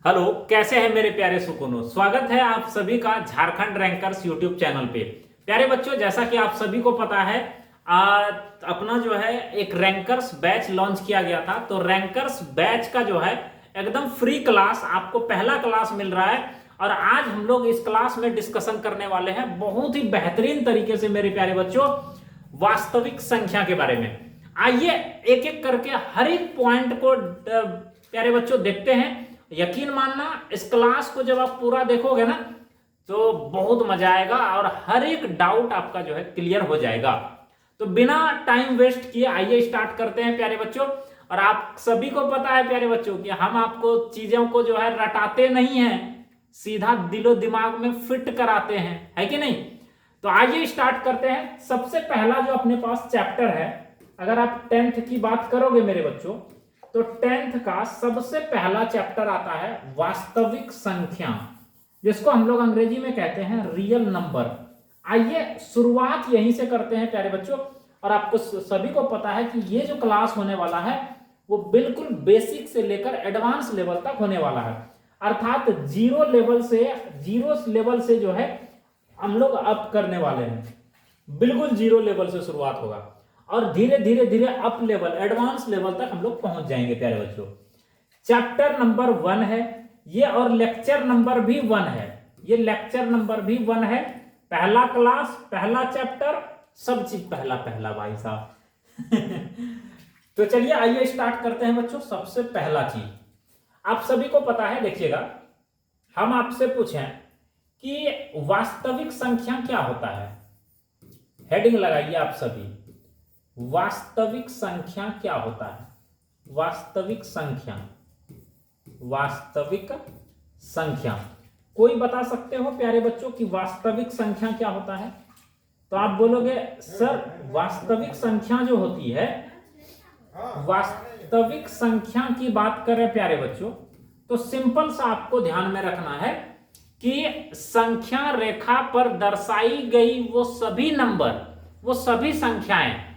Hello, कैसे हैं मेरे प्यारे सुकूनो। स्वागत है आप सभी का झारखंड रैंकर्स यूट्यूब चैनल पे। प्यारे बच्चों, जैसा कि आप सभी को पता है अपना जो है एक रैंकर्स बैच लॉन्च किया गया था। तो रैंकर्स बैच का जो है एकदम फ्री क्लास, आपको पहला क्लास मिल रहा है। और आज हम लोग इस क्लास में डिस्कशन करने वाले हैं बहुत ही बेहतरीन तरीके से मेरे प्यारे बच्चों वास्तविक संख्या के बारे में। आइए एक एक करके हर एक पॉइंट को प्यारे बच्चों देखते हैं। यकीन मानना, इस क्लास को जब आप पूरा देखोगे ना तो बहुत मजा आएगा और हर एक डाउट आपका जो है क्लियर हो जाएगा। तो बिना टाइम वेस्ट किए आइए स्टार्ट करते हैं प्यारे बच्चों। और आप सभी को पता है प्यारे बच्चों कि हम आपको चीजों को जो है रटाते नहीं हैं, सीधा दिलो दिमाग में फिट कराते हैं, है कि नहीं। तो आइए स्टार्ट करते हैं। सबसे पहला जो अपने पास चैप्टर है, अगर आप 10th की बात करोगे मेरे बच्चों, तो 10th का सबसे पहला चैप्टर आता है वास्तविक संख्या, जिसको हम लोग अंग्रेजी में कहते हैं रियल नंबर। आइए शुरुआत यहीं से करते हैं प्यारे बच्चों। और आपको सभी को पता है कि ये जो क्लास होने वाला है वो बिल्कुल बेसिक से लेकर एडवांस लेवल तक होने वाला है। अर्थात जीरो लेवल से जो है हम लोग अप करने वाले हैं। बिल्कुल जीरो लेवल से शुरुआत होगा और धीरे धीरे धीरे अप लेवल, एडवांस लेवल तक हम लोग पहुंच जाएंगे प्यारे बच्चों। चैप्टर नंबर 1 है ये, और लेक्चर नंबर भी 1 है। ये लेक्चर नंबर भी 1 है। पहला क्लास, पहला चैप्टर, सब चीज पहला पहला भाई साहब। तो चलिए आइए स्टार्ट करते हैं बच्चों। सबसे पहला चीज आप सभी को पता है, देखिएगा, हम आपसे पूछें कि वास्तविक संख्या क्या होता है। हेडिंग लगाइए आप सभी, वास्तविक संख्या क्या होता है। वास्तविक संख्या, वास्तविक संख्या, कोई बता सकते हो प्यारे बच्चों कि वास्तविक संख्या क्या होता है? तो आप बोलोगे सर वास्तविक संख्या जो होती है, वास्तविक संख्या की बात करें प्यारे बच्चों, तो सिंपल सा आपको ध्यान में रखना है कि संख्या रेखा पर दर्शाई गई वो सभी नंबर, वो सभी संख्याएं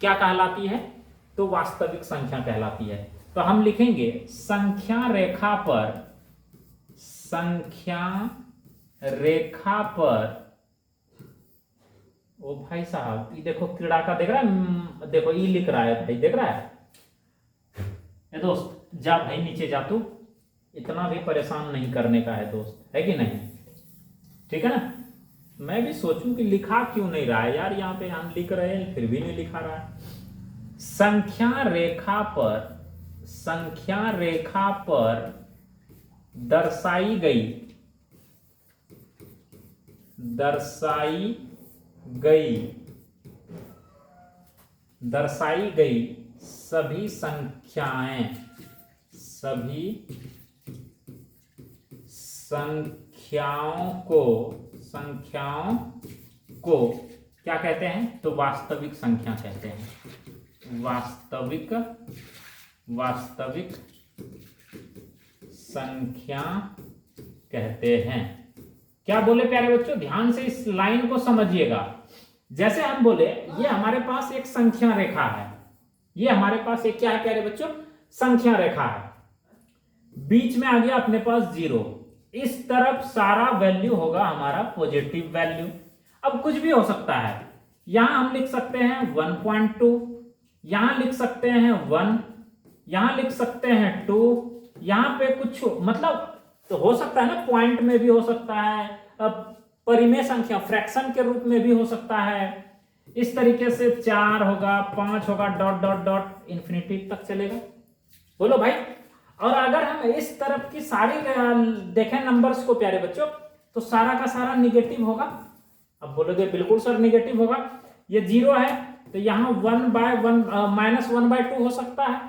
क्या कहलाती है? तो वास्तविक संख्या कहलाती है। तो हम लिखेंगे संख्या रेखा पर, संख्या रेखा पर, ओ भाई साहब ये देखो कीड़ा का देख रहा है, देखो ये लिख रहा है भाई, देख रहा है ये दोस्त, जा भाई नीचे जा, तू इतना भी परेशान नहीं करने का है दोस्त, है कि नहीं? ठीक है ना। मैं भी सोचूं कि लिखा क्यों नहीं रहा है यार, यहाँ पे हम लिख रहे हैं फिर भी नहीं लिखा रहा है। संख्या रेखा पर, संख्या रेखा पर दर्शाई गई, दर्शाई गई, दर्शाई गई सभी संख्याएं, सभी संख्याओं को, संख्याओं को क्या कहते हैं? तो वास्तविक संख्या कहते हैं। वास्तविक, वास्तविक संख्या कहते हैं। क्या बोले प्यारे बच्चों? ध्यान से इस लाइन को समझिएगा। जैसे हम बोले ये हमारे पास एक संख्या रेखा है, ये हमारे पास एक क्या है प्यारे बच्चों? संख्या रेखा है। बीच में आ गया अपने पास 0, इस तरफ सारा वैल्यू होगा हमारा पॉजिटिव वैल्यू। अब कुछ भी हो सकता है, यहां हम लिख सकते हैं 1.2, यहां लिख सकते हैं 1, यहां लिख सकते हैं 2, यहां पे कुछ मतलब तो हो सकता है ना, पॉइंट में भी हो सकता है, परिमेय संख्या फ्रैक्शन के रूप में भी हो सकता है। इस तरीके से 4 होगा, 5 होगा, डॉट डॉट डॉट इंफिनिटी तक चलेगा। बोलो भाई। और अगर हम इस तरफ की सारी देखें नंबर्स को प्यारे बच्चों, तो सारा का सारा निगेटिव होगा। अब बोलोगे बिल्कुल सर निगेटिव होगा, ये 0 है तो यहाँ 1/1 -1/2 हो सकता है,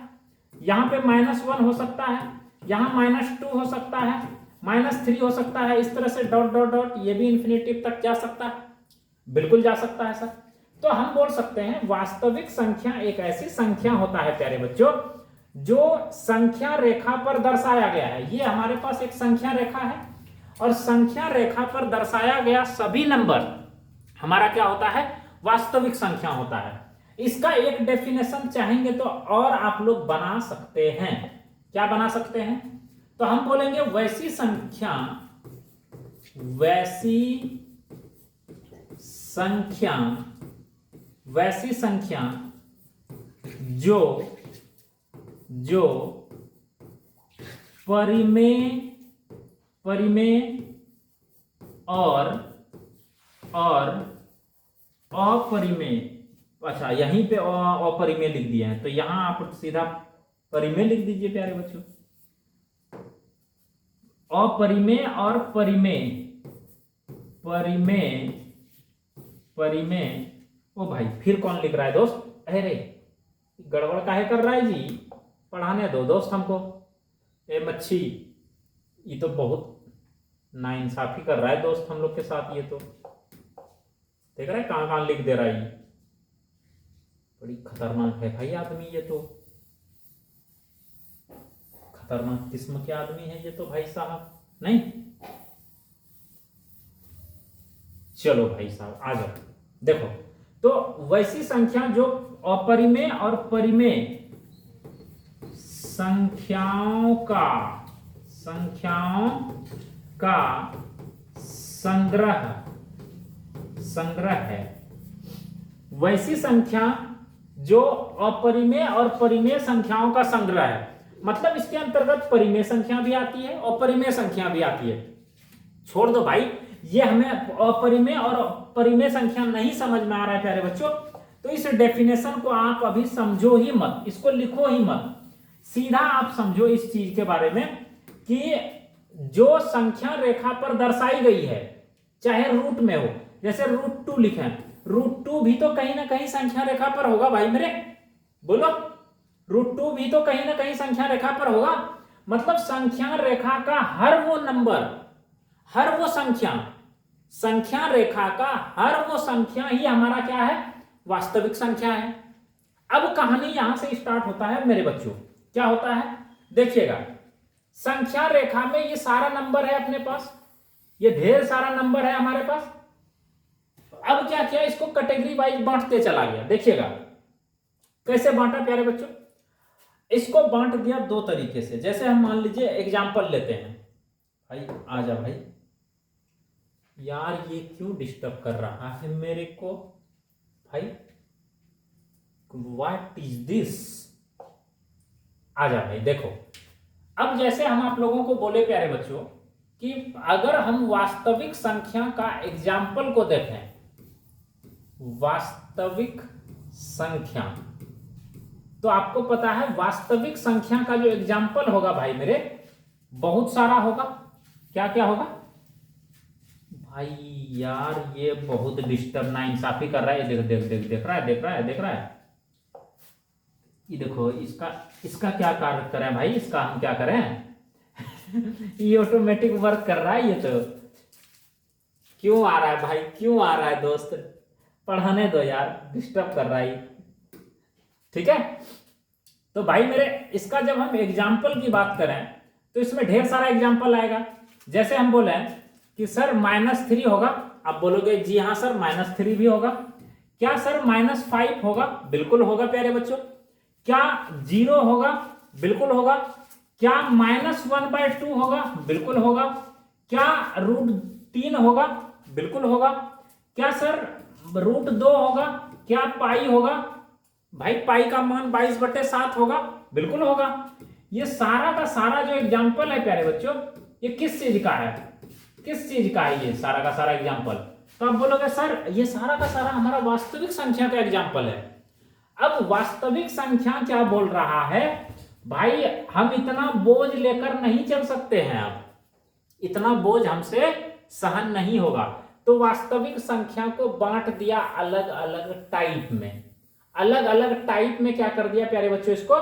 यहाँ पे -1 हो सकता है, यहाँ -2 हो सकता है, -3 हो सकता है। इस तरह से डॉट डॉट डॉट ये भी इंफिनिटी तक जा सकता है, बिल्कुल जा सकता है सर। तो हम बोल सकते हैं वास्तविक संख्या एक ऐसी संख्या होता है प्यारे बच्चों जो संख्या रेखा पर दर्शाया गया है। ये हमारे पास एक संख्या रेखा है और संख्या रेखा पर दर्शाया गया सभी नंबर हमारा क्या होता है? वास्तविक संख्या होता है। इसका एक डेफिनेशन चाहेंगे तो और आप लोग बना सकते हैं। क्या बना सकते हैं? तो हम बोलेंगे वैसी संख्या, वैसी संख्या, वैसी संख्या जो जो परिमेय और अपरिमेय, अच्छा यहीं पे अपरिमेय लिख दिया है, तो यहां आप सीधा परिमेय लिख दीजिए प्यारे बच्चों। अपरिमेय और परिमेय, परिमेय परिमेय, ओ भाई फिर कौन लिख रहा है दोस्त? अरे गड़बड़ काहे कर रहा है जी, पढ़ाने दो दोस्त हमको। ए मच्छी, ये तो बहुत नाइंसाफी कर रहा है दोस्त हम लोग के साथ। ये तो देख रहा है कहां कहां लिख दे रहा है, बड़ी खतरनाक है भाई आदमी, ये तो खतरनाक किस्म के आदमी है ये तो भाई साहब। नहीं चलो भाई साहब आ जाओ, देखो तो वैसी संख्या जो अपरिमेय और परिमेय संख्याओं का संग्रह है, वैसी संख्या जो अपरिमेय और परिमेय संख्याओं का संग्रह है। मतलब इसके अंतर्गत परिमेय संख्या भी आती है और परिमेय संख्या भी आती है। छोड़ दो भाई, ये हमें अपरिमेय और परिमेय संख्या नहीं समझ में आ रहा है प्यारे बच्चों, तो इस डेफिनेशन को आप अभी समझो ही मत, इसको लिखो ही मत, सीधा आप समझो इस चीज के बारे में कि जो संख्या रेखा पर दर्शाई गई है, चाहे रूट में हो, जैसे √2 लिखे, √2 भी तो कहीं ना कहीं संख्या रेखा पर होगा भाई मेरे, बोलो √2 भी तो कहीं ना कहीं संख्या रेखा पर होगा। मतलब संख्या रेखा का हर वो नंबर, हर वो संख्या रेखा का हर वो संख्या ही हमारा क्या है? वास्तविक संख्या है। अब कहानी यहां से स्टार्ट होता है मेरे बच्चों, क्या होता है देखिएगा। संख्या रेखा में ये सारा नंबर है अपने पास, ये ढेर सारा नंबर है हमारे पास। अब क्या किया, इसको कैटेगरी वाइज बांटते चला गया। देखिएगा कैसे बांटा प्यारे बच्चों, इसको बांट दिया दो तरीके से। जैसे हम मान लीजिए एग्जांपल लेते हैं, भाई आजा भाई, यार ये क्यों डिस्टर्ब कर रहा है मेरे को भाई, व्हाट इज दिस, आजा भाई। देखो अब जैसे हम आप लोगों को बोले प्यारे बच्चों कि अगर हम वास्तविक संख्या का एग्जाम्पल को देखें, वास्तविक संख्या, तो आपको पता है वास्तविक संख्या का जो एग्जाम्पल होगा भाई मेरे, बहुत सारा होगा। क्या क्या होगा भाई? यार ये बहुत डिस्टर्ब नाइंसाफी कर रहा है, देख रहा है। ये देखो इसका क्या कार्य करें भाई, इसका हम क्या करें? ये ऑटोमेटिक वर्क कर रहा है। ये तो क्यों आ रहा है भाई, क्यों आ रहा है दोस्त? पढ़ाने दो यार, डिस्टर्ब कर रहा है। ठीक है, तो भाई मेरे इसका जब हम एग्जाम्पल की बात करें तो इसमें ढेर सारा एग्जाम्पल आएगा। जैसे हम बोले कि सर -3 होगा, आप बोलोगे जी हाँ सर -3 भी होगा। क्या सर -5 होगा? बिल्कुल होगा प्यारे बच्चों। क्या 0 होगा? बिल्कुल होगा। क्या -1/2 होगा? बिल्कुल होगा। क्या √3 होगा? बिल्कुल होगा। क्या सर √2 होगा? क्या पाई होगा? भाई पाई का मान 22/7 होगा, बिल्कुल होगा। ये सारा का सारा जो एग्जाम्पल है प्यारे बच्चों, ये किस चीज का है? किस चीज का है ये सारा का सारा एग्जाम्पल? तो आप बोलोगे सर ये सारा का सारा हमारा वास्तविक संख्या का एग्जाम्पल है। अब वास्तविक संख्या क्या बोल रहा है भाई, हम इतना बोझ लेकर नहीं चल सकते हैं, अब इतना बोझ हमसे सहन नहीं होगा। तो वास्तविक संख्या को बांट दिया अलग अलग टाइप में, अलग अलग टाइप में क्या कर दिया प्यारे बच्चों, इसको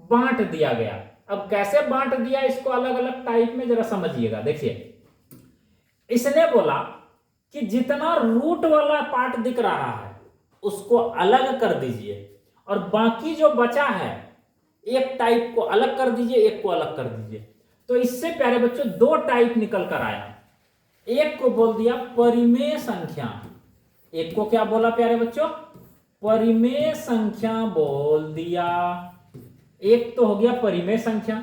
बांट दिया गया। अब कैसे बांट दिया इसको अलग अलग टाइप में, जरा समझिएगा। देखिए इसने बोला कि जितना रूट वाला पार्ट दिख रहा है उसको अलग कर दीजिए, और बाकी जो बचा है एक टाइप को अलग कर दीजिए, एक को अलग कर दीजिए। तो इससे प्यारे बच्चों दो टाइप निकल कर आया। एक को बोल दिया परिमेय संख्या, एक को क्या बोला प्यारे बच्चों? परिमेय संख्या बोल दिया। एक तो हो गया परिमेय संख्या,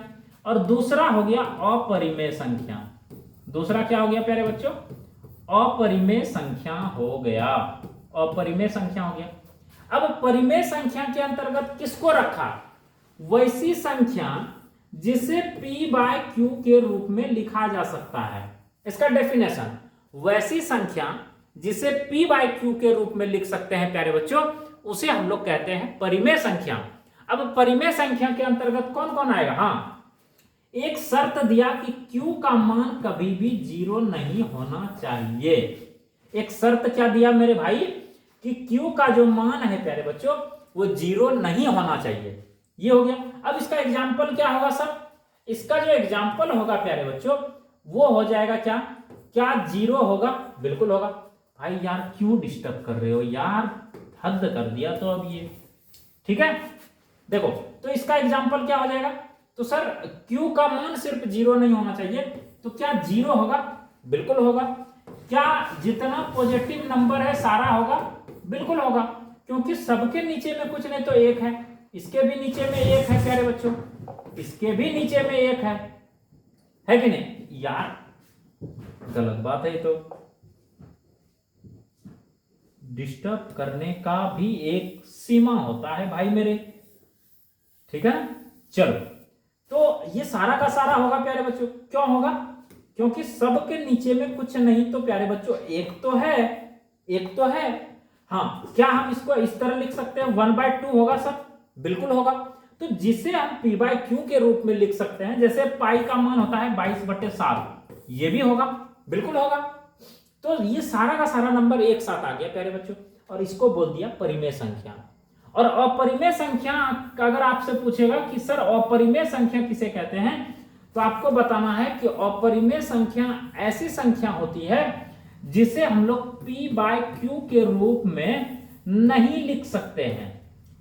और दूसरा हो गया अपरिमेय संख्या। दूसरा क्या हो गया प्यारे बच्चों? अपरिमेय संख्या हो गया। अपरिमेय संख्या हो गया। अब परिमेय संख्या के अंतर्गत किसको रखा? वैसी संख्या जिसे p बाय क्यू के रूप में लिखा जा सकता है। इसका डेफिनेशन, वैसी संख्या जिसे p बाय क्यू के रूप में लिख सकते हैं प्यारे बच्चों, उसे हम लोग कहते हैं परिमेय संख्या। अब परिमेय संख्या के अंतर्गत कौन कौन आएगा? हाँ, एक शर्त दिया कि q का मान कभी भी 0 नहीं होना चाहिए। एक शर्त क्या दिया मेरे भाई? कि q का जो मान है प्यारे बच्चों वो 0 नहीं होना चाहिए। ये हो गया। अब इसका एग्जाम्पल क्या होगा सर? इसका जो एग्जाम्पल होगा प्यारे बच्चों वो हो जाएगा क्या? क्या 0 होगा? बिल्कुल होगा। भाई यार क्यों डिस्टर्ब कर रहे हो यार, हद कर दिया तो अब ये। ठीक है, देखो तो इसका एग्जाम्पल क्या हो जाएगा? तो सर q का मान सिर्फ 0 नहीं होना चाहिए, तो क्या 0 होगा? बिल्कुल होगा। क्या जितना पॉजिटिव नंबर है सारा होगा? बिल्कुल होगा, क्योंकि सबके नीचे में कुछ नहीं तो 1 है। इसके भी नीचे में 1 है प्यारे बच्चों, इसके भी नीचे में 1 है कि नहीं? यार गलत बात है ये तो। डिस्टर्ब करने का भी एक सीमा होता है भाई मेरे। ठीक है, चलो तो ये सारा का सारा होगा प्यारे बच्चों। क्यों होगा? क्योंकि सबके नीचे में कुछ नहीं तो प्यारे बच्चों 1 तो है, 1 तो है। हाँ, क्या हम इसको इस तरह लिख सकते हैं 1/2 होगा सर? बिल्कुल होगा। तो जिसे हम p बाय क्यू के रूप में लिख सकते हैं, जैसे पाई का मान होता है 22/7, ये भी होगा, बिल्कुल होगा। तो ये सारा का सारा नंबर एक साथ आ गया प्यारे बच्चों, और इसको बोल दिया परिमेय संख्या। और अपरिमेय संख्या का अगर आपसे पूछेगा कि सर अपरिमेय संख्या किसे कहते हैं, तो आपको बताना है कि अपरिमेय संख्या ऐसी संख्या होती है जिसे हम लोग p बाय क्यू के रूप में नहीं लिख सकते हैं।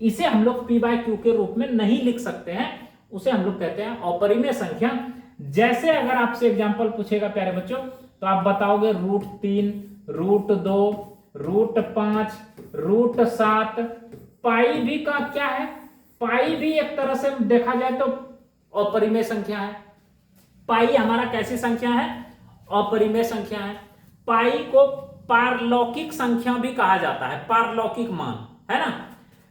इसे हम लोग p बाय क्यू के रूप में नहीं लिख सकते हैं, उसे हम लोग कहते हैं अपरिमेय संख्या। जैसे अगर आपसे एग्जांपल पूछेगा प्यारे बच्चों, तो आप बताओगे √3, √2, √5, √7। पाई भी का क्या है? पाई भी एक तरह से देखा जाए तो अपरिमेय संख्या है। पाई हमारा कैसी संख्या है? अपरिमेय संख्या है। पाई को पारलौकिक संख्या भी कहा जाता है, पारलौकिक मान, है ना।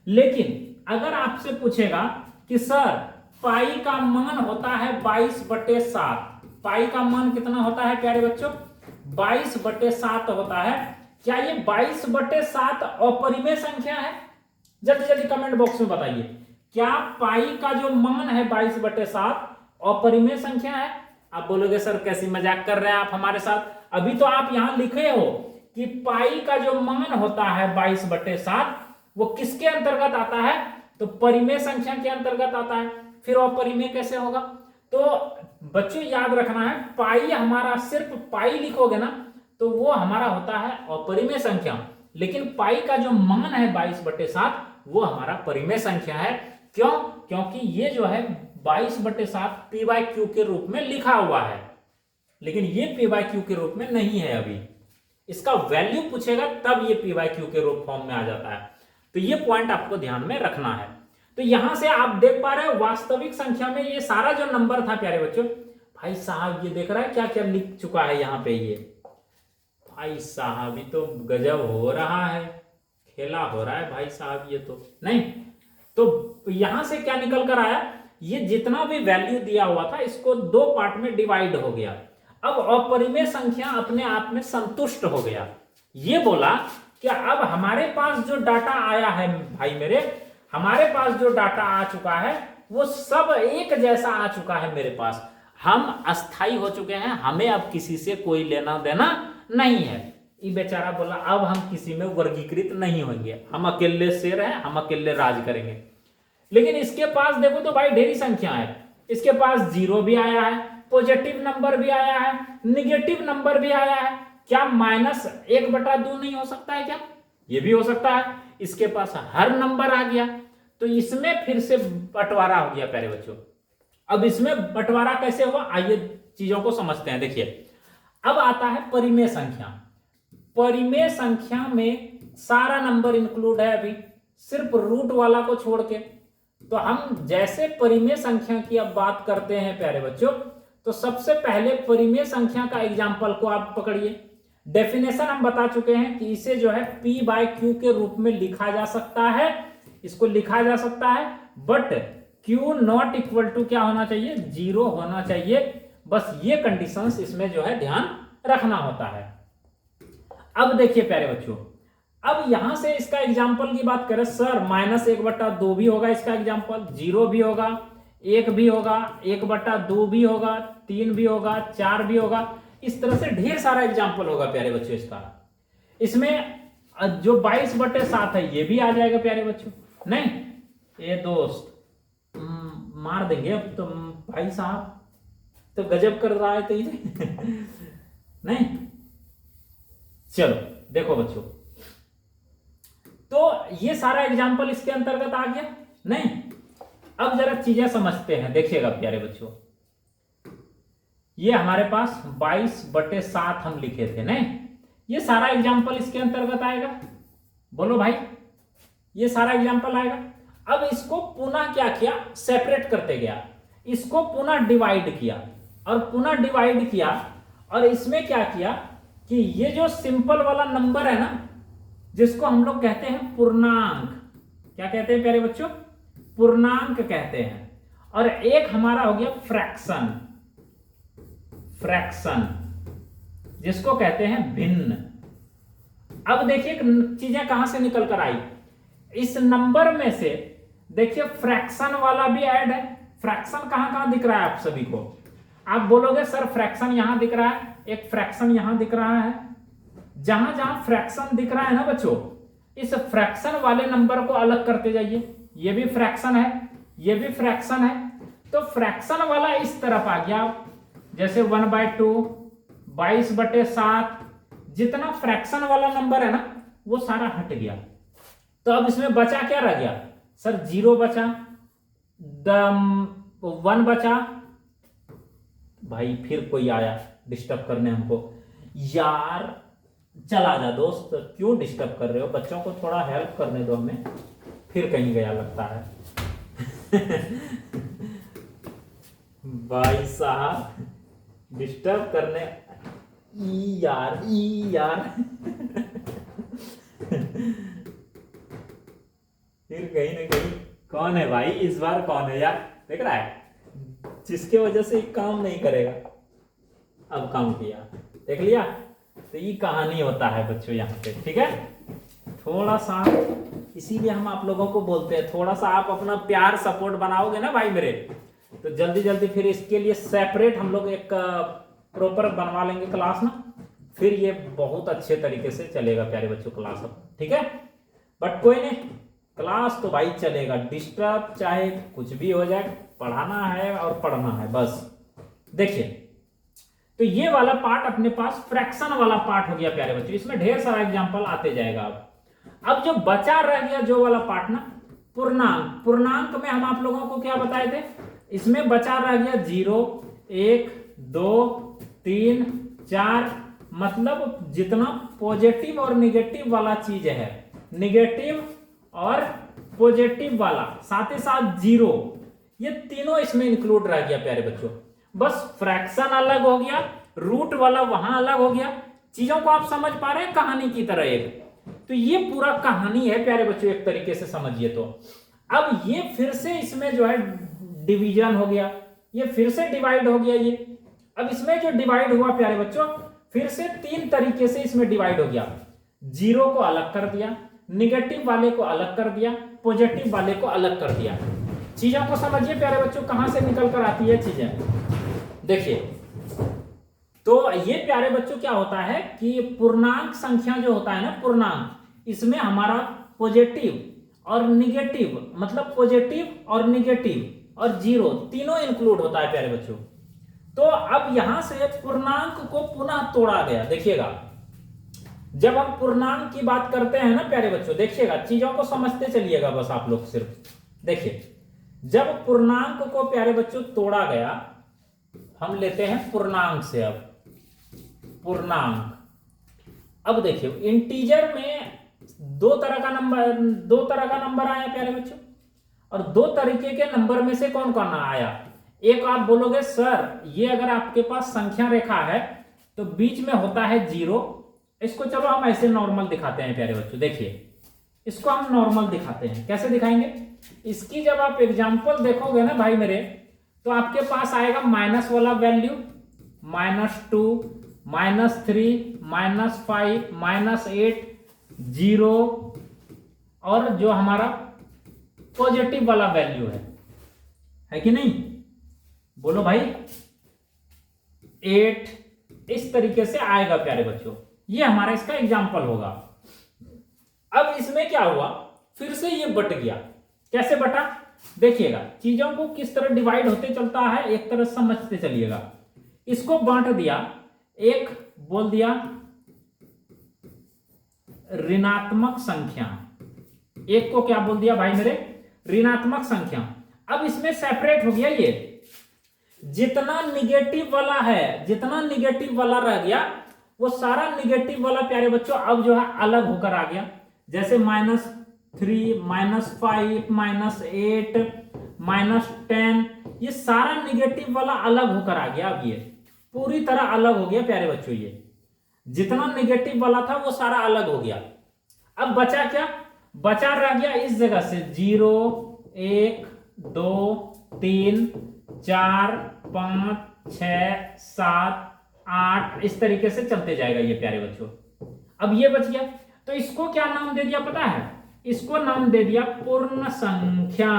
लेकिन अगर आपसे पूछेगा कि सर पाई का मान होता है 22/7, पाई का मान कितना होता है प्यारे बच्चों? 22/7 होता है। क्या ये 22/7 अपरिमेय संख्या है? जल्दी जल्दी कमेंट बॉक्स में बताइए, क्या पाई का जो मान है 22/7 अपरिमेय संख्या है? आप बोलोगे सर कैसी मजाक कर रहे हैं आप हमारे साथ, अभी तो आप यहां लिखे हो कि पाई का जो मान होता है 22/7 वो किसके अंतर्गत आता है? तो परिमेय संख्या के अंतर्गत आता है। फिर अपरिमेय कैसे होगा? तो बच्चों याद रखना है, पाई हमारा सिर्फ पाई लिखोगे ना तो वो हमारा होता है अपरिमेय संख्या, लेकिन पाई का जो मान है 22/7 वो हमारा परिमेय संख्या है। क्यों? क्योंकि ये जो है 22/7 p बाय क्यू के रूप में लिखा हुआ है, लेकिन ये p बाय क्यू के रूप में नहीं है। अभी इसका वैल्यू पूछेगा तब ये p बाय क्यू के रूप फॉर्म में आ जाता है। तो ये पॉइंट आपको ध्यान में रखना है। तो यहां से आप देख पा रहे हो वास्तविक संख्या में ये सारा जो नंबर था प्यारे बच्चों, भाई साहब ये देख रहा है क्या क्या लिख चुका है यहाँ पे। ये भाई साहब ये तो गजब हो रहा है, खेला हो रहा है भाई साहब ये तो नहीं। तो यहां से क्या निकल कर आया, ये जितना भी वैल्यू दिया हुआ था इसको 2 पार्ट में डिवाइड हो गया। अब अपरिमेय संख्या अपने आप में संतुष्ट हो गया। ये बोला कि अब हमारे पास जो डाटा आया है भाई मेरे, हमारे पास जो डाटा आ चुका है वो सब एक जैसा आ चुका है मेरे पास। हम अस्थाई हो चुके हैं, हमें अब किसी से कोई लेना देना नहीं है। ये बेचारा बोला अब हम किसी में वर्गीकृत नहीं होंगे, हम अकेले शेर हैं, हम अकेले राज करेंगे। लेकिन इसके पास देखो तो भाई ढेरी संख्या है, इसके पास 0 भी आया है, पॉजिटिव नंबर भी आया है, निगेटिव नंबर भी आया है। क्या -1/2 नहीं हो सकता है? क्या ये भी हो सकता है। इसके पास हर नंबर आ गया, तो इसमें फिर से बंटवारा हो गया प्यारे बच्चों। अब इसमें बंटवारा कैसे हुआ, आइए चीजों को समझते हैं। देखिए अब आता है परिमेय संख्या। परिमेय संख्या में सारा नंबर इंक्लूड है, अभी सिर्फ रूट वाला को छोड़ के। तो हम जैसे परिमेय संख्या की अब बात करते हैं प्यारे बच्चों, तो सबसे पहले परिमेय संख्या का एग्जाम्पल को आप पकड़िए। डेफिनेशन हम बता चुके हैं कि इसे जो है P/Q के रूप में लिखा जा सकता है, इसको लिखा जा सकता है, but Q not equal to क्या होना चाहिए, 0 होना चाहिए। बस ये कंडीशंस इसमें जो है ध्यान रखना होता है। अब देखिए प्यारे बच्चों, अब यहां से इसका एग्जाम्पल की बात करें, सर -1/2 भी होगा इसका एग्जाम्पल, 0 भी होगा, 1 भी होगा, 1/2 भी होगा, 3 भी होगा, 4 भी होगा, इस तरह से ढेर सारा एग्जाम्पल होगा प्यारे बच्चों इसका। इसमें जो 22/7 है ये भी आ जाएगा प्यारे बच्चों। नहीं ये दोस्त मार देंगे अब तो भाई साहब, तो गजब कर रहा है तो ये नहीं। चलो देखो बच्चों, तो ये सारा एग्जाम्पल इसके अंतर्गत आ गया। नहीं अब जरा चीजें समझते हैं, देखिएगा प्यारे बच्चों, ये हमारे पास 22/7 हम लिखे थे, नहीं ये सारा एग्जाम्पल इसके अंतर्गत आएगा। बोलो भाई, ये सारा एग्जाम्पल आएगा। अब इसको पुनः क्या किया, सेपरेट करते गया, इसको पुनः डिवाइड किया और पुनः डिवाइड किया, और इसमें क्या किया कि ये जो सिंपल वाला नंबर है ना, जिसको हम लोग कहते हैं पूर्णांक, क्या कहते हैं प्यारे बच्चों, पूर्णांक कहते हैं, और एक हमारा हो गया फ्रैक्शन, फ्रैक्शन जिसको कहते हैं भिन्न। अब देखिए चीजें कहां से निकल कर आई, इस नंबर में से देखिए फ्रैक्शन वाला भी ऐड है। फ्रैक्शन कहां कहां दिख रहा है आप सभी को, आप बोलोगे सर फ्रैक्शन यहां दिख रहा है, एक फ्रैक्शन यहां दिख रहा है। जहां जहां फ्रैक्शन दिख रहा है ना बच्चों, इस फ्रैक्शन वाले नंबर को अलग करते जाइए, ये भी फ्रैक्शन है, ये भी फ्रैक्शन है, तो फ्रैक्शन वाला इस तरफ आ गया, जैसे 1/2, 22/7, जितना फ्रैक्शन वाला नंबर है ना वो सारा हट गया। तो अब इसमें बचा क्या रह गया, सर 0 बचा, 1 बचा। भाई फिर कोई आया डिस्टर्ब करने हमको, यार चला जा दोस्त, क्यों डिस्टर्ब कर रहे हो, बच्चों को थोड़ा हेल्प करने दो हमें, फिर कहीं गया लगता है भाई साहब डिस्टर्ब करने, ई यार फिर कहीं ना कहीं कौन है भाई, इस बार कौन है यार, देख रहा है, जिसके वजह से काम नहीं करेगा। अब काम किया, देख लिया, तो ये कहानी होता है बच्चों यहाँ पे, ठीक है। थोड़ा सा इसीलिए हम आप लोगों को बोलते हैं, थोड़ा सा आप अपना प्यार सपोर्ट बनाओगे ना भाई मेरे, तो जल्दी जल्दी फिर इसके लिए सेपरेट हम लोग एक प्रॉपर बनवा लेंगे क्लास ना, फिर ये बहुत अच्छे तरीके से चलेगा प्यारे बच्चों क्लास अब, ठीक है। बट कोई नहीं, क्लास तो भाई चलेगा, डिस्टर्ब चाहे कुछ भी हो जाए, पढ़ाना है और पढ़ना है बस। देखिए तो ये वाला पार्ट अपने पास फ्रैक्शन वाला पार्ट हो गया प्यारे बच्चों, इसमें ढेर सारा एग्जांपल आते जाएगा। अब जो बचा रह गया जो वाला पार्ट ना, पूर्णांक, पूर्णांक में हम आप लोगों को क्या बताए थे, इसमें बचा रह गया 0, 1, 2, 3, 4, मतलब जितना पॉजिटिव और निगेटिव वाला चीज है, निगेटिव और पॉजिटिव वाला, साथ ही साथ 0, ये तीनों इसमें इंक्लूड रह गया प्यारे बच्चों। बस फ्रैक्शन अलग हो गया, रूट वाला वहां अलग हो गया। चीजों को आप समझ पा रहे हैं कहानी की तरह एक, तो ये पूरा कहानी है प्यारे बच्चों एक तरीके से समझिए तो। अब ये फिर से इसमें जो है डिवीजन हो गया, ये फिर से डिवाइड हो गया ये। अब इसमें जो डिवाइड हुआ प्यारे बच्चों, फिर से 3 तरीके से इसमें डिवाइड हो गया। 0 को अलग कर दिया, निगेटिव वाले को अलग कर दिया, पॉजिटिव वाले को अलग कर दिया। चीजों को समझिए प्यारे बच्चों कहां से निकल कर आती है चीजें, देखिए। तो ये प्यारे बच्चों क्या होता है कि पूर्णांक संख्या जो होता है ना, पूर्णांक, इसमें हमारा पॉजिटिव और निगेटिव, मतलब पॉजिटिव और निगेटिव और 0 तीनों इंक्लूड होता है प्यारे बच्चों। तो अब यहां से पूर्णांक को पुनः तोड़ा गया। देखिएगा जब हम पूर्णांक की बात करते हैं ना प्यारे बच्चों, देखिएगा चीजों को समझते चलिएगा बस आप लोग सिर्फ। देखिए जब पूर्णांक को प्यारे बच्चों तोड़ा गया, हम लेते हैं पूर्णांक से। अब पूर्णांक, अब देखिए इंटीजर में दो तरह का नंबर आया प्यारे बच्चों। और दो तरीके के नंबर में से कौन कौन आया। एक आप बोलोगे सर ये अगर आपके पास संख्या रेखा है तो बीच में होता है 0। इसको चलो हम ऐसे नॉर्मल दिखाते हैं प्यारे बच्चों, देखिए इसको हम नॉर्मल दिखाते हैं। कैसे दिखाएंगे, इसकी जब आप एग्जांपल देखोगे ना भाई मेरे, तो आपके पास आएगा माइनस वाला वैल्यू, -2, -3, -5, -8, 0 और जो हमारा पॉजिटिव वाला वैल्यू है कि नहीं, बोलो भाई 8। इस तरीके से आएगा प्यारे बच्चों, ये हमारा इसका एग्जाम्पल होगा। अब इसमें क्या हुआ, फिर से ये बट गया। कैसे बटा, देखिएगा चीजों को किस तरह डिवाइड होते चलता है, एक तरह समझते चलिएगा। इसको बांट दिया, एक बोल दिया ऋणात्मक संख्या, एक को क्या बोल दिया भाई मेरे, ऋणात्मक संख्या। अब इसमें सेपरेट हो गया, ये जितना निगेटिव वाला है, जितना निगेटिव वाला रह गया वो सारा निगेटिव वाला प्यारे बच्चों अब जो है अलग होकर आ गया। जैसे -3, -5, -8, -10, ये सारा निगेटिव वाला अलग होकर आ गया। अब ये पूरी तरह अलग हो गया प्यारे बच्चों, ये जितना निगेटिव वाला था वो सारा अलग हो गया। अब बचा क्या, बचा रह गया इस जगह से 0, 1, 2, 3, 4, 5, 6, 7, 8, इस तरीके से चलते जाएगा ये प्यारे बच्चों। अब ये बच गया, तो इसको क्या नाम दे दिया पता है, इसको नाम दे दिया पूर्ण संख्या।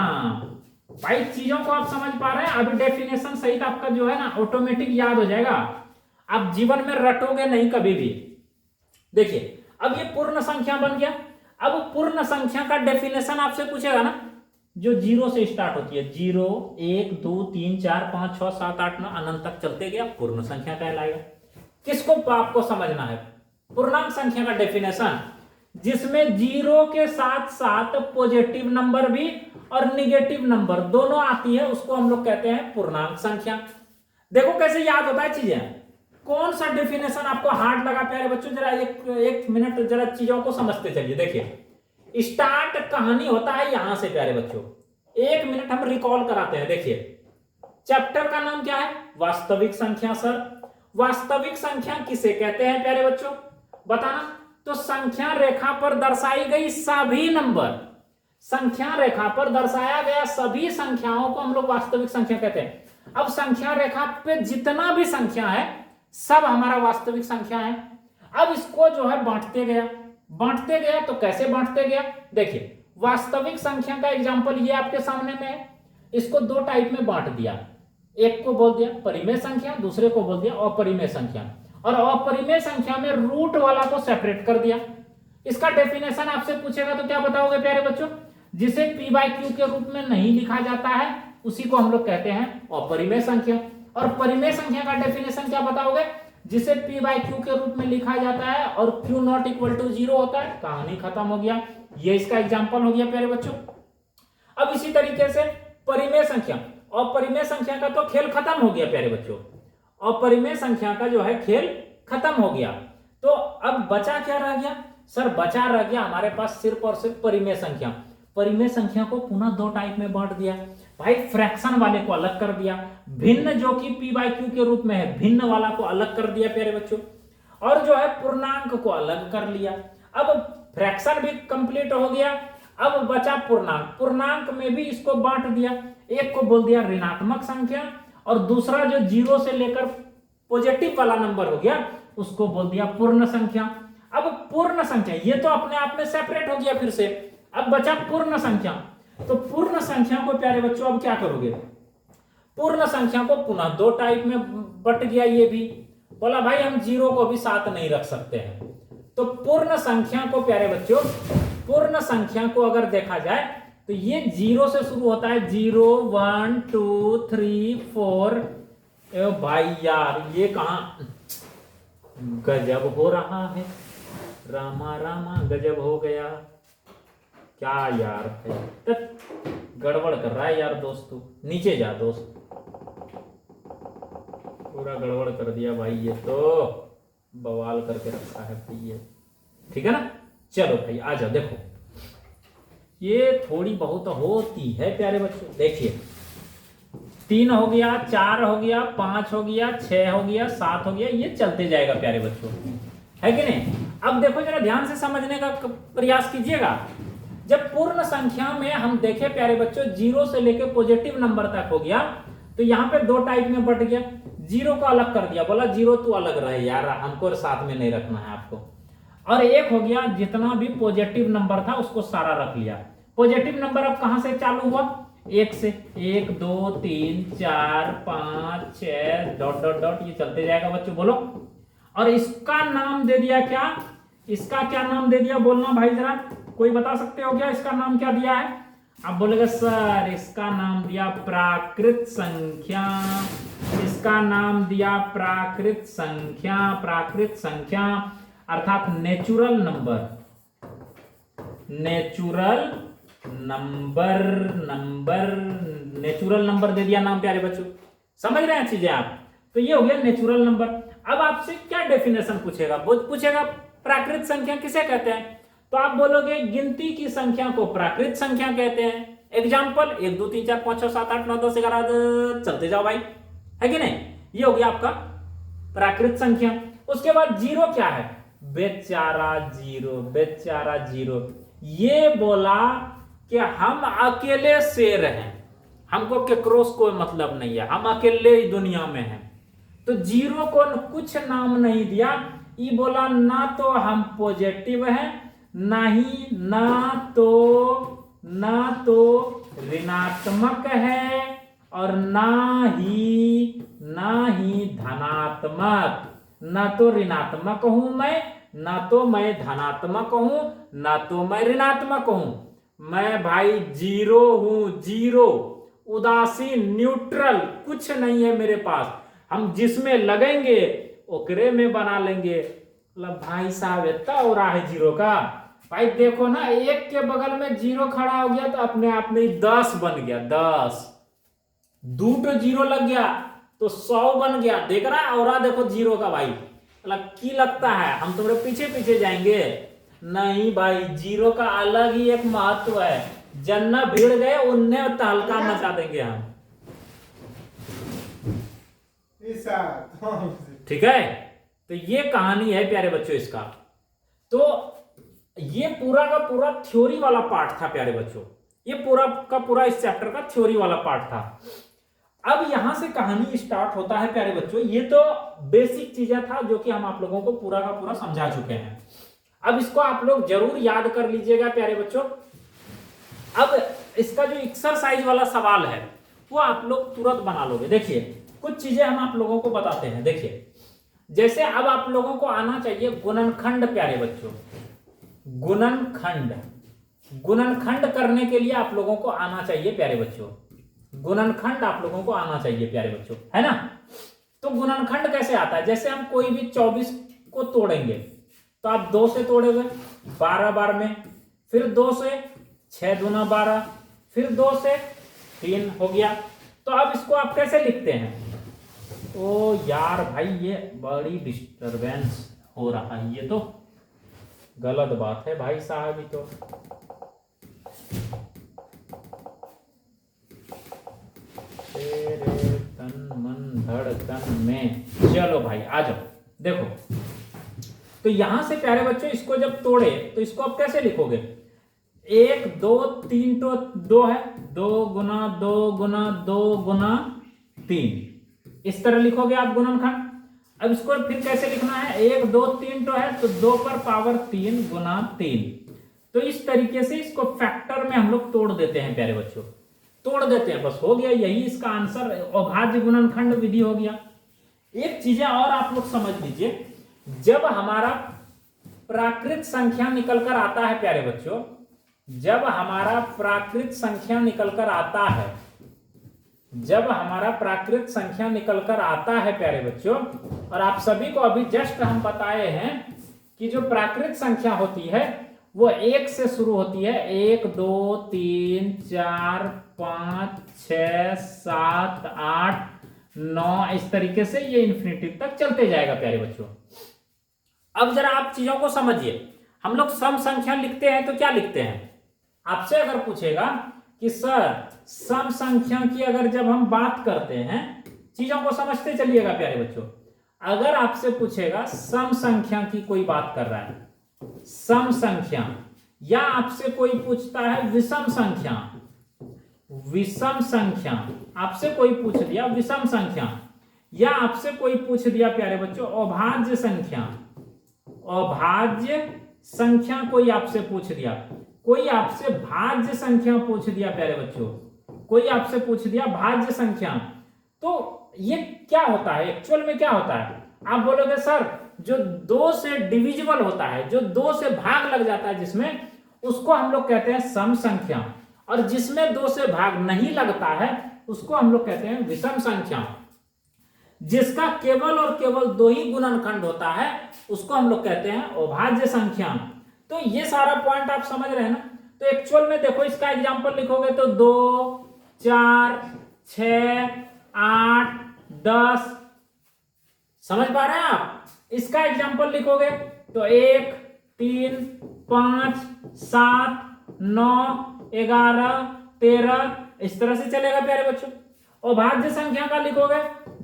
भाई चीजों को आप समझ पा रहे हैं, अभी डेफिनेशन सहित आपका जो है ना ऑटोमेटिक याद हो जाएगा, आप जीवन में रटोगे नहीं कभी भी। देखिए अब ये पूर्ण संख्या बन गया। अब पूर्ण संख्या का डेफिनेशन आपसे पूछेगा ना, जो 0 से स्टार्ट होती है, 0, 1, 2, 3, 4, 5, 6, 7, 8, 9 अनंत तक चलते गया, पूर्ण संख्या कहलाएगा। किसको आपको समझना है, पूर्णांक संख्या का डेफिनेशन, जिसमें 0 के साथ साथ पॉजिटिव नंबर भी और निगेटिव नंबर दोनों आती है, उसको हम लोग कहते हैं पूर्णांक संख्या। देखो कैसे याद होता है चीजें, कौन सा डेफिनेशन आपको हार्ड लगा प्यारे बच्चों, जरा एक मिनट जरा चीजों को समझते चलिए। देखिए स्टार्ट कहानी होता है यहां से प्यारे बच्चों, 1 मिनट हम रिकॉल कराते हैं। देखिए चैप्टर का नाम क्या है, वास्तविक संख्या। सर वास्तविक संख्या किसे कहते हैं प्यारे बच्चों, बताना। तो संख्या रेखा पर दर्शाई गई सभी नंबर, संख्या रेखा पर दर्शाया गया सभी संख्याओं को हम लोग वास्तविक संख्या कहते हैं। अब संख्या रेखा पे जितना भी संख्या है सब हमारा वास्तविक संख्या है। अब इसको जो है बांटते गया, तो कैसे बांटते गया, देखिए वास्तविक संख्या का एग्जांपल ये आपके सामने में है। इसको 2 टाइप में बांट दिया, एक को बोल दिया परिमेय संख्या, दूसरे को बोल दिया अपरिमेय संख्या। और अपरिमेय संख्या में रूट वाला को सेपरेट कर दिया। इसका डेफिनेशन आपसे पूछेगा तो क्या बताओगे प्यारे बच्चों, जिसे p/q के रूप में नहीं लिखा जाता है उसी को हम लोग कहते हैं अपरिमेय संख्या। और परिमेय संख्या का डेफिनेशन क्या बताओगे, जिसे p/q के रूप में लिखा जाता है और q नॉट इक्वल टू 0 होता है। कहानी खत्म हो गया, ये इसका एग्जांपल हो गया प्यारे बच्चों। अब इसी तरीके से परिमेय संख्या, अपरिमेय संख्या का तो खेल खत्म हो गया प्यारे बच्चों, अपरिमेय संख्या का जो है खेल खत्म हो गया। तो अब बचा क्या रह गया, सर बचा रह गया हमारे पास सिर्फ और सिर्फ परिमेय संख्या। परिमेय संख्या को पुनः 2 टाइप में बांट दिया भाई, फ्रैक्शन वाले को अलग कर दिया, भिन्न जो कि p/q के रूप में है भिन्न वाला को अलग कर दिया प्यारे बच्चों, और जो है पूर्णांक को अलग कर लिया। अब फ्रैक्शन भी कंप्लीट हो गया, अब बचा पूर्णांक। पूर्णांक में भी इसको बांट दिया, एक को बोल दिया ऋणात्मक संख्या और दूसरा जो 0 से लेकर पॉजिटिव वाला नंबर हो गया उसको बोल दिया पूर्ण संख्या। अब पूर्ण संख्या ये तो अपने आप में सेपरेट हो गया फिर से, अब बचा पूर्ण संख्या। तो पूर्ण संख्या को प्यारे बच्चों अब क्या करोगे, पूर्ण संख्या को पुनः 2 टाइप में बट गया। ये भी बोला भाई हम 0 को भी साथ नहीं रख सकते हैं, तो पूर्ण संख्या को प्यारे बच्चों, पूर्ण संख्या को अगर देखा जाए तो ये 0 से शुरू होता है, 0, 1, 2, 3, 4। भाई यार ये कहां गजब हो रहा है, रामा रामा गजब हो गया क्या यार, तक गड़बड़ कर रहा है यार दोस्तों, नीचे जा दोस्त, पूरा गड़बड़ कर दिया भाई, ये तो बवाल करके रखा है भाई ये, ठीक है ना। चलो भाई आ जाओ, देखो ये थोड़ी बहुत होती है प्यारे बच्चों। देखिए 3 हो गया, 4 हो गया, 5 हो गया, 6 हो गया, 7 हो गया, ये चलते जाएगा प्यारे बच्चों, है कि नहीं। अब देखो जरा ध्यान से समझने का प्रयास कीजिएगा। जब पूर्ण संख्या में हम देखें प्यारे बच्चों, 0 से लेकर पॉजिटिव नंबर तक हो गया, तो यहाँ पे 2 टाइप में बट गया। 0 को अलग कर दिया, बोला 0 तू अलग रहे यार, हमको साथ में नहीं रखना है आपको। और 1 हो गया, जितना भी पॉजिटिव नंबर था उसको सारा रख लिया। पॉजिटिव नंबर अब कहां से चालू हुआ, 1 से। 1 2 3 4 5 6 डॉट डॉट डॉट, ये चलते जाएगा बच्चों, बोलो। और इसका नाम दे दिया क्या, इसका क्या नाम दे दिया, बोलना भाई जरा, कोई बता सकते हो क्या इसका नाम क्या दिया है। अब बोलेगा सर इसका नाम दिया प्राकृत संख्या, इसका नाम दिया प्राकृत संख्या। प्राकृत संख्या अर्थात natural number, natural number, natural number दे दिया नाम प्यारे बच्चों, समझ रहे हैं चीजें आप। तो ये हो गया नेचुरल नंबर। अब आपसे क्या डेफिनेशन पूछेगा, पूछेगा प्राकृत संख्या किसे कहते हैं, तो आप बोलोगे गिनती की संख्या को प्राकृत संख्या कहते हैं। एग्जाम्पल 1 2 3 4 5 6 7 8 9 10 11, चलते जाओ भाई, है कि नहीं। ये हो गया आपका प्राकृत संख्या। उसके बाद 0 क्या है, बेचारा 0, बेचारा 0। ये बोला कि हम अकेले शेर हैं, हमको केकरोस कोई मतलब नहीं है, हम अकेले ही दुनिया में हैं। तो 0 को कुछ नाम नहीं दिया, ये बोला ना तो हम पॉजिटिव हैं, ना तो ऋणात्मक है, और ना ही धनात्मक। ना तो ऋणात्मक हूं मैं, ना तो मैं धनात्मक हूं, ना तो मैं ऋणात्मक हूं। मैं भाई 0 हूं, 0, उदासीन, न्यूट्रल, कुछ नहीं है मेरे पास। हम जिसमें लगेंगे ओकरे में बना लेंगे। मतलब भाई साहब इतना हो रहा है 0 का। भाई देखो ना, 1 के बगल में 0 खड़ा हो गया तो अपने आप में 10 बन गया, 10। 2 पे 0 लग गया तो 100 बन गया। देख रहा है, और देखो 0 का भाई, मतलब की लगता है हम तुम्हारे पीछे पीछे जाएंगे। नहीं भाई, 0 का अलग ही एक महत्व है। जन्ना भीड़ गए उनने तहलका मचा देंगे हम, ठीक है। तो ये कहानी है प्यारे बच्चों इसका। तो ये पूरा का पूरा थ्योरी वाला पार्ट था प्यारे बच्चों, ये पूरा का पूरा इस चैप्टर का थ्योरी वाला पार्ट था। अब यहां से कहानी स्टार्ट होता है प्यारे बच्चों। ये तो बेसिक चीजें था जो कि हम आप लोगों को पूरा का पूरा समझा चुके हैं। अब इसको आप लोग जरूर याद कर लीजिएगा प्यारे बच्चों। अब इसका जो एक्सरसाइज वाला सवाल है वो आप लोग तुरंत बना लोगे। देखिए कुछ चीजें हम आप लोगों को बताते हैं। देखिए जैसे अब आप लोगों को आना चाहिए गुणनखंड प्यारे बच्चों, गुणनखंड। गुणनखंड करने के लिए आप लोगों को आना चाहिए प्यारे बच्चों, गुणनखंड आप लोगों को आना चाहिए प्यारे बच्चों, है ना। तो गुणनखंड कैसे आता है, जैसे हम कोई भी 24 को तोड़ेंगे तो आप 2 से तोड़ोगे 12 बार में, फिर 2 से 6 दूना 12, फिर 2 से 3 हो गया। तो अब इसको आप कैसे लिखते हैं। ओ यार भाई ये बड़ी डिस्टरबेंस हो रहा है, ये तो गलत बात है भाई साहब। तो तेरे तन मन धड़कन में, चलो भाई आ जाओ। देखो तो यहां से प्यारे बच्चों इसको जब तोड़े तो इसको आप कैसे लिखोगे, 1 2 3 तो 2 है, 2 गुना 2 गुना 2 गुना 3, इस तरह लिखोगे आप गुणनखंड। अब इसको फिर कैसे लिखना है, 1 2 3 तो है तो 2 पर पावर 3 गुना 3। तो इस तरीके से इसको फैक्टर में हम लोग तोड़ देते हैं प्यारे बच्चों, तोड़ देते हैं, बस हो गया। यही इसका आंसर अभाज्य गुणनखंड विधि हो गया। एक चीजें और आप लोग समझ लीजिए, जब हमारा प्राकृत संख्या निकलकर आता है प्यारे बच्चों, जब हमारा प्राकृत संख्या निकलकर आता है, जब हमारा प्राकृत संख्या निकलकर आता है प्यारे बच्चों, और आप सभी को अभी जस्ट हम बताए हैं कि जो प्राकृत संख्या होती है वो 1 से शुरू होती है। 1 2 3 4 5 6 7 8 9, इस तरीके से ये इन्फिनिटी तक चलते जाएगा प्यारे बच्चों। अब जरा आप चीजों को समझिए, हम लोग सम संख्या लिखते हैं तो क्या लिखते हैं, आपसे अगर पूछेगा कि सर सम संख्या की अगर जब हम बात करते हैं, चीजों को समझते चलिएगा प्यारे बच्चों, अगर आपसे पूछेगा सम संख्या की कोई बात कर रहा है, सम संख्या, या आपसे कोई पूछता है विषम संख्या, विषम संख्या, आपसे कोई पूछ दिया विषम संख्या, या आपसे कोई पूछ दिया प्यारे बच्चों अभाज्य संख्या, अभाज्य संख्या कोई आपसे पूछ दिया, कोई आपसे भाज्य संख्या पूछ दिया प्यारे बच्चों, कोई आपसे पूछ दिया भाज्य संख्या, तो ये क्या होता है एक्चुअल में, क्या होता है? आप बोलोगे सर जो 2 से डिविजिबल होता है, जो 2 से भाग लग जाता है जिसमें, उसको हम लोग कहते हैं सम संख्या, और जिसमें 2 से भाग नहीं लगता है उसको हम लोग कहते हैं विषम संख्या। जिसका केवल और केवल 2 ही गुणनखंड होता है उसको हम लोग कहते हैं अभाज्य संख्या। तो ये सारा पॉइंट आप समझ रहे हैं ना। तो एक्चुअल में देखो इसका एग्जांपल लिखोगे तो 2, 4, 6, 8, 10, समझ पा रहे हैं आप? इसका एग्जांपल लिखोगे तो 1, 3, 5, 7, 9, 11, 13, इस तरह से चलेगा प्यारे बच्चों। और भाज्य संख्या का लिखोगे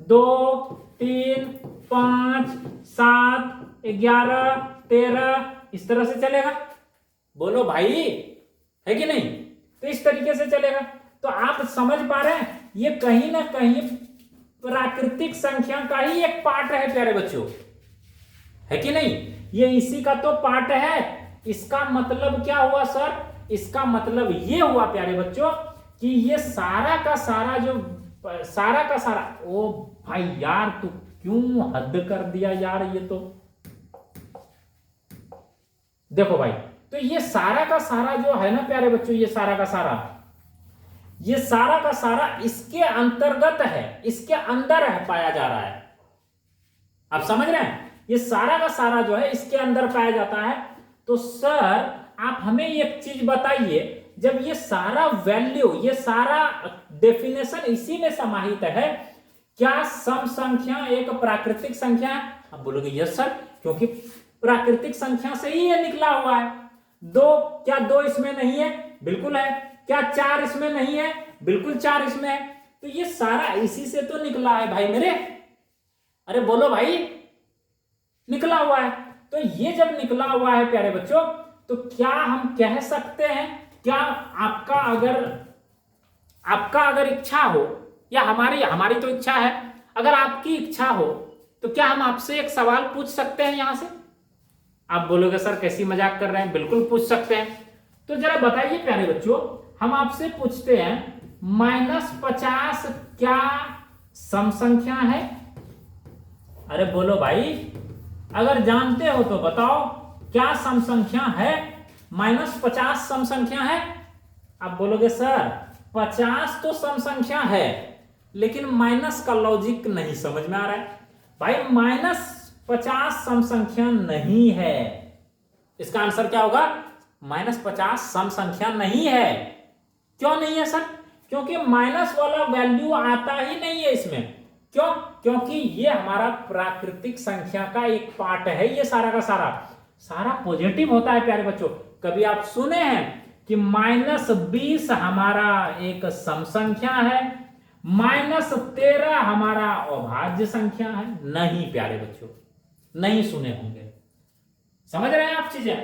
2, 3, 5, 7, 11, 13, इस तरह से चलेगा। बोलो भाई, है कि नहीं? तो इस तरीके से चलेगा। तो आप समझ पा रहे हैं ये कहीं ना कहीं प्राकृतिक संख्या का ही एक पार्ट है प्यारे बच्चों, है कि नहीं? ये इसी का तो पार्ट है। इसका मतलब क्या हुआ सर? इसका मतलब ये हुआ प्यारे बच्चों कि ये सारा का सारा ओ भाई यार तू क्यों हद कर दिया यार। ये तो देखो भाई, तो ये सारा का सारा जो है ना प्यारे बच्चों, ये सारा का सारा इसके अंतर्गत है, इसके अंदर है, पाया जा रहा है। आप समझ रहे हैं? ये सारा का सारा जो है इसके अंदर पाया जाता है। तो सर आप हमें एक चीज बताइए, जब ये सारा वैल्यू, ये सारा डेफिनेशन इसी में समाहित है, क्या सम संख्या एक प्राकृतिक संख्या है? आप बोलोगे यस सर, क्योंकि प्राकृतिक संख्या से ही ये निकला हुआ है। 2, क्या 2 इसमें नहीं है? बिल्कुल है। क्या 4 इसमें नहीं है? बिल्कुल 4 इसमें है। तो ये सारा इसी से तो निकला है भाई मेरे। अरे बोलो भाई, निकला हुआ है। तो ये जब निकला हुआ है प्यारे बच्चों, तो क्या हम कह सकते हैं, क्या आपका अगर इच्छा हो, या हमारी तो इच्छा है, अगर आपकी इच्छा हो तो क्या हम आपसे एक सवाल पूछ सकते हैं यहां से? आप बोलोगे सर कैसी मजाक कर रहे हैं, बिल्कुल पूछ सकते हैं। तो जरा बताइए प्यारे बच्चों, हम आपसे पूछते हैं -50 क्या सम संख्या है? अरे बोलो भाई, अगर जानते हो तो बताओ, क्या सम संख्या है? -50 सम संख्या है? आप बोलोगे सर 50 तो सम संख्या है, लेकिन माइनस का लॉजिक नहीं समझ में आ रहा है। भाई -50 सम संख्या नहीं है। इसका आंसर क्या होगा? -50 सम संख्या नहीं है। क्यों नहीं है सर? क्योंकि माइनस वाला वैल्यू आता ही नहीं है इसमें। क्यों? क्योंकि ये हमारा प्राकृतिक संख्या का एक पार्ट है। ये सारा का सारा पॉजिटिव होता है प्यारे बच्चों। कभी आप सुने हैं कि -20 हमारा एक सम संख्या है, -13 हमारा अभाज्य संख्या है? नहीं प्यारे बच्चों, नहीं सुने होंगे। समझ रहे हैं आप चीजें?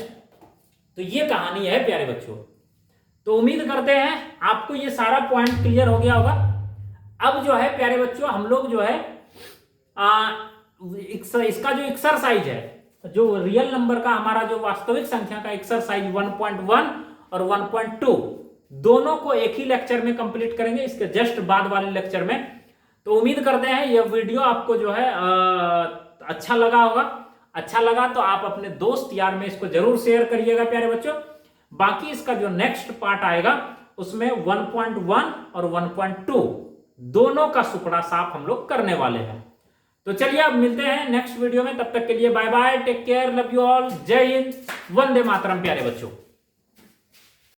तो ये कहानी है प्यारे बच्चों। तो उम्मीद करते हैं आपको ये सारा पॉइंट क्लियर हो गया होगा। अब जो है प्यारे बच्चों, हम लोग जो है इसका जो एक्सरसाइज है, जो रियल नंबर का हमारा जो वास्तविक संख्या का एक्सरसाइज 1.1 और 1.2 दोनों को एक ही लेक्चर में कंप्लीट करेंगे, इसके जस्ट बाद वाले लेक्चर में। तो उम्मीद करते हैं यह वीडियो आपको जो है अच्छा लगा होगा। अच्छा लगा तो आप अपने दोस्त यार में इसको जरूर शेयर करिएगा प्यारे बच्चों। बाकी इसका जो नेक्स्ट पार्ट आएगा उसमें 1.1 और 1.2 दोनों का सुपड़ा साफ हम लोग करने वाले हैं। तो चलिए अब मिलते हैं नेक्स्ट वीडियो में। तब तक के लिए bye bye, take care, love you all, जय हिंद, वंदे मातरम प्यारे बच्चों।